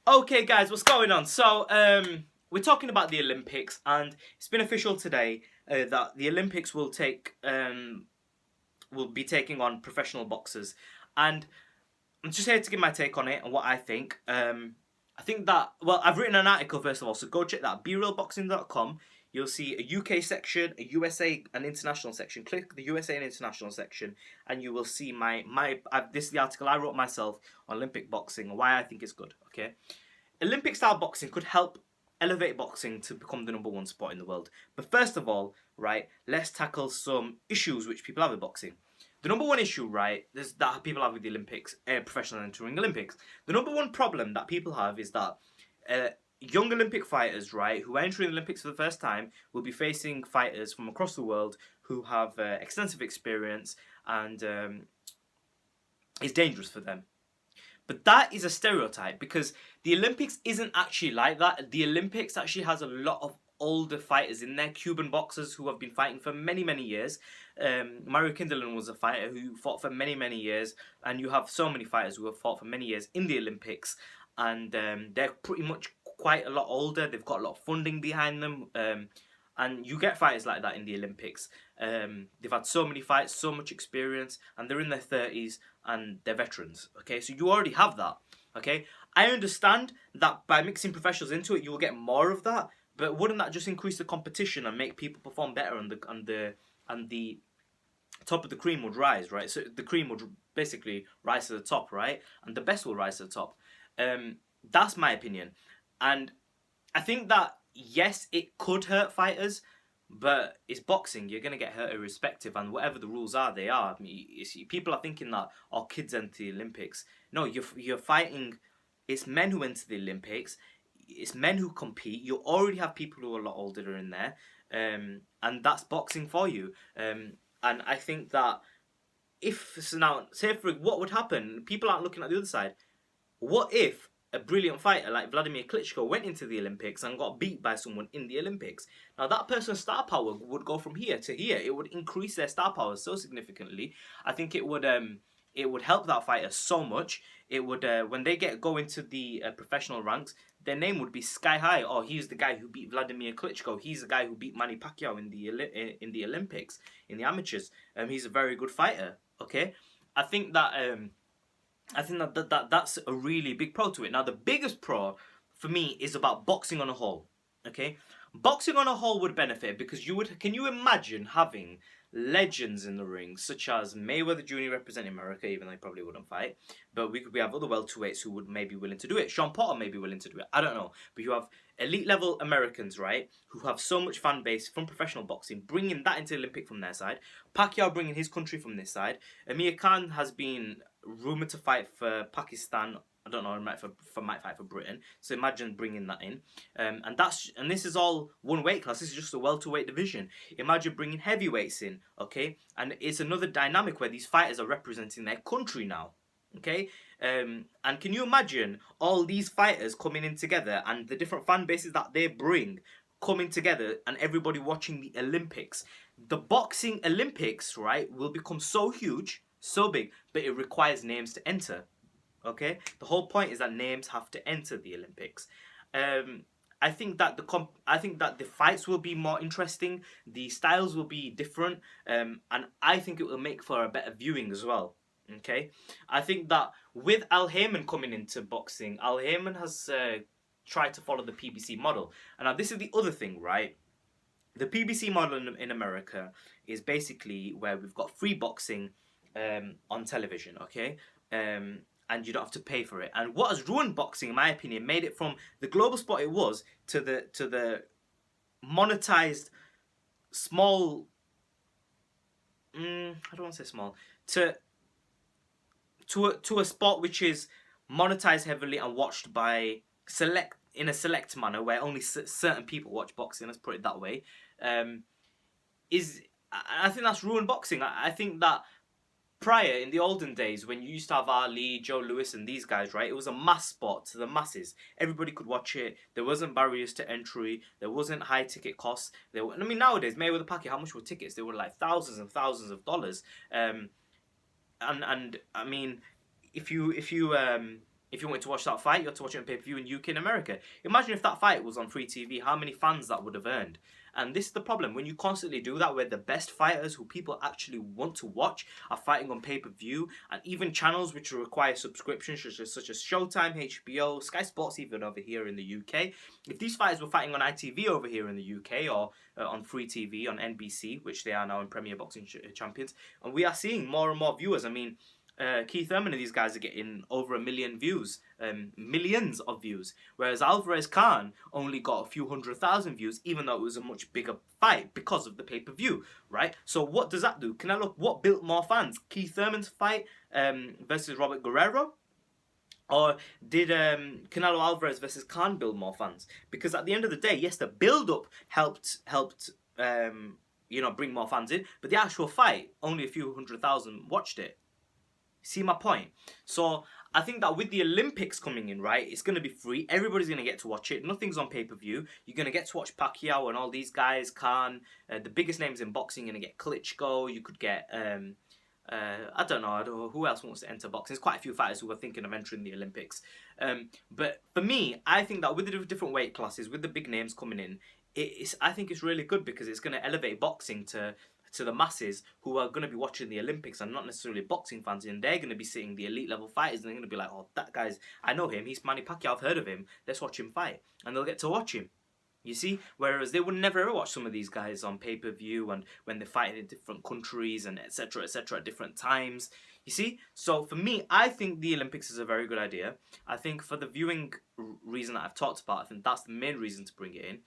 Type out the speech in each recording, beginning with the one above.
Okay, guys, what's going on? So, we're talking about the Olympics, and it's been official today that the Olympics will be taking on professional boxers, and I'm just here to give my take on it and what I think. I think that I've written an article first of all, so go check that BeRealBoxing.com. You'll see a UK section, a USA and international section. Click the USA and international section, and you will see this is the article I wrote myself on Olympic boxing and why I think it's good. Okay, Olympic style boxing could help elevate boxing to become the number one sport in the world. But first of all, right, let's tackle some issues which people have with boxing. The number one issue, right, that people have with the Olympics, professional and touring Olympics. The number one problem that people have is that young Olympic fighters, right, who are entering the Olympics for the first time, will be facing fighters from across the world who have extensive experience and is dangerous for them. But that is a stereotype because the Olympics isn't actually like that. The Olympics actually has a lot of older fighters in there, Cuban boxers who have been fighting for many, many years. Mario Kindelan was a fighter who fought for many, many years, and you have so many fighters who have fought for many years in the Olympics, and they're pretty much quite a lot older. They've got a lot of funding behind them, and you get fighters like that in the Olympics. They've had so many fights, so much experience, and they're in their 30s and they're veterans. Okay, so you already have that. Okay, I understand that by mixing professionals into it, you will get more of that. But wouldn't that just increase the competition and make people perform better, and the top of the cream would rise, right? So the cream would basically rise to the top, right? And the best will rise to the top. That's my opinion, and I think that yes, it could hurt fighters, but it's boxing. You're gonna get hurt irrespective, and whatever the rules are, they are. I mean, people are thinking that kids enter the Olympics. No, you're fighting. It's men who enter the Olympics. It's men who compete. You already have people who are a lot older in there, and that's boxing for you. And I think that what would happen? People aren't looking at the other side. What if a brilliant fighter like Wladimir Klitschko went into the Olympics and got beat by someone in the Olympics? Now that person's star power would go from here to here. It would increase their star power so significantly. I think it would help that fighter so much. It would when they go into the professional ranks, their name would be sky high. Oh, he's the guy who beat Wladimir Klitschko. He's the guy who beat Manny Pacquiao in the Olympics, in the amateurs. He's a very good fighter. Okay, I think that that's a really big pro to it. Now, the biggest pro for me is about boxing on a whole. Okay, boxing on a whole would benefit because can you imagine having legends in the ring such as Mayweather Jr. representing America, even though he probably wouldn't fight, but we have other welterweights who would maybe willing to do it. Sean Potter may be willing to do it. I don't know, but you have elite level Americans, right, who have so much fan base from professional boxing, bringing that into the Olympic from their side. Pacquiao bringing his country from this side. Amir Khan has been rumored to fight for Pakistan. I don't know, might fight for Britain. So imagine bringing that in, and this is all one weight class. This is just a welterweight division. Imagine bringing heavyweights in, okay? And it's another dynamic where these fighters are representing their country now, okay? And can you imagine all these fighters coming in together and the different fan bases that they bring coming together and everybody watching the Olympics? The boxing Olympics, right, will become so huge, so big, but it requires names to enter. Okay, the whole point is that names have to enter the Olympics. I think that the fights will be more interesting. The styles will be different, and I think it will make for a better viewing as well. Okay, I think that with Al Haymon coming into boxing, Al Haymon has tried to follow the PBC model. And now this is the other thing, right? The PBC model in America is basically where we've got free boxing on television. Okay. And you don't have to pay for it. And what has ruined boxing, in my opinion, made it from the global sport it was to the monetized small. I don't want to say small. To a sport which is monetized heavily and watched by in a select manner, where only certain people watch boxing. Let's put it that way. I think that's ruined boxing. I think that. Prior, in the olden days, when you used to have Ali, Joe Louis and these guys, right, it was a mass sport to the masses. Everybody could watch it. There wasn't barriers to entry. There wasn't high ticket costs. Nowadays, Mayweather Pacquiao, how much were tickets? They were like thousands and thousands of dollars. And I mean, if you If you wanted to watch that fight, you had to watch it on pay-per-view in UK and America. Imagine if that fight was on free TV, how many fans that would have earned. And this is the problem. When you constantly do that, where the best fighters who people actually want to watch are fighting on pay-per-view, and even channels which require subscriptions, such as Showtime, HBO, Sky Sports, even over here in the UK. If these fighters were fighting on ITV over here in the UK, or on free TV, on NBC, which they are now in Premier Boxing Champions, and we are seeing more and more viewers. I mean, Keith Thurman and these guys are getting over 1 million views, millions of views, whereas Alvarez Khan only got a few 100,000 views, even though it was a much bigger fight because of the pay-per-view, right? So what does that do? Canelo, what built more fans? Keith Thurman's fight versus Robert Guerrero? Or did Canelo Alvarez versus Khan build more fans? Because at the end of the day, yes, the build-up helped bring more fans in, but the actual fight, only a few 100,000 watched it. See my point? So I think that with the Olympics coming in, right, it's going to be free. Everybody's going to get to watch it. Nothing's on pay-per-view. You're going to get to watch Pacquiao and all these guys, Khan. The biggest names in boxing, you're going to get Klitschko. You could get, I don't know who else wants to enter boxing. There's quite a few fighters who are thinking of entering the Olympics. But for me, I think that with the different weight classes, with the big names coming in, I think it's really good because it's going to elevate boxing to the masses who are going to be watching the Olympics and not necessarily boxing fans, and they're going to be seeing the elite level fighters and they're going to be like, oh, that guy's, I know him, he's Manny Pacquiao, I've heard of him, let's watch him fight. And they'll get to watch him, you see? Whereas they would never ever watch some of these guys on pay-per-view and when they're fighting in different countries and etc at different times, you see? So for me, I think the Olympics is a very good idea. I think for the viewing reason that I've talked about, I think that's the main reason to bring it in.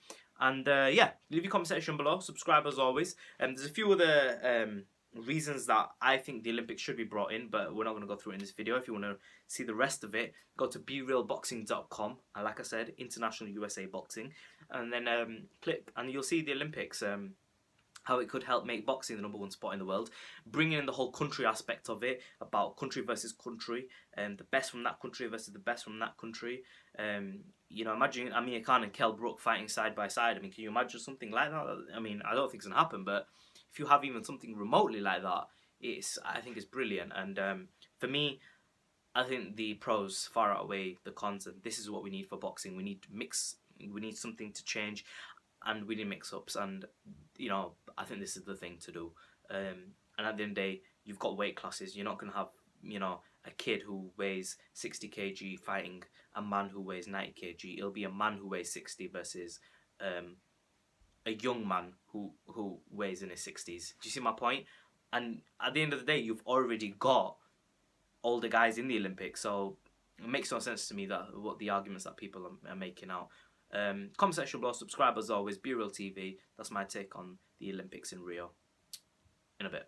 And yeah, leave your comment section below. Subscribe as always. There's a few other reasons that I think the Olympics should be brought in, but we're not going to go through it in this video. If you want to see the rest of it, go to berealboxing.com. And like I said, International USA Boxing. And then click and you'll see the Olympics. How it could help make boxing the #1 sport in the world, bringing in the whole country aspect of it, about country versus country, and the best from that country versus the best from that country. Imagine Amir Khan and Kell Brook fighting side by side. I mean, can you imagine something like that? I mean, I don't think it's gonna happen, but if you have even something remotely like that, I think it's brilliant. And for me, I think the pros far outweigh the cons, and this is what we need for boxing. We need something to change. And we need mix-ups, and I think this is the thing to do. And at the end of the day, you've got weight classes. You're not gonna have a kid who weighs 60 kg fighting a man who weighs 90 kg. It'll be a man who weighs 60 versus a young man who weighs in his 60s. Do you see my point? And at the end of the day, you've already got older guys in the Olympics, so it makes no sense to me that what the arguments that people are making out. Comment section below, subscribe as always, Be Real TV. That's my take on the Olympics in Rio. In a bit.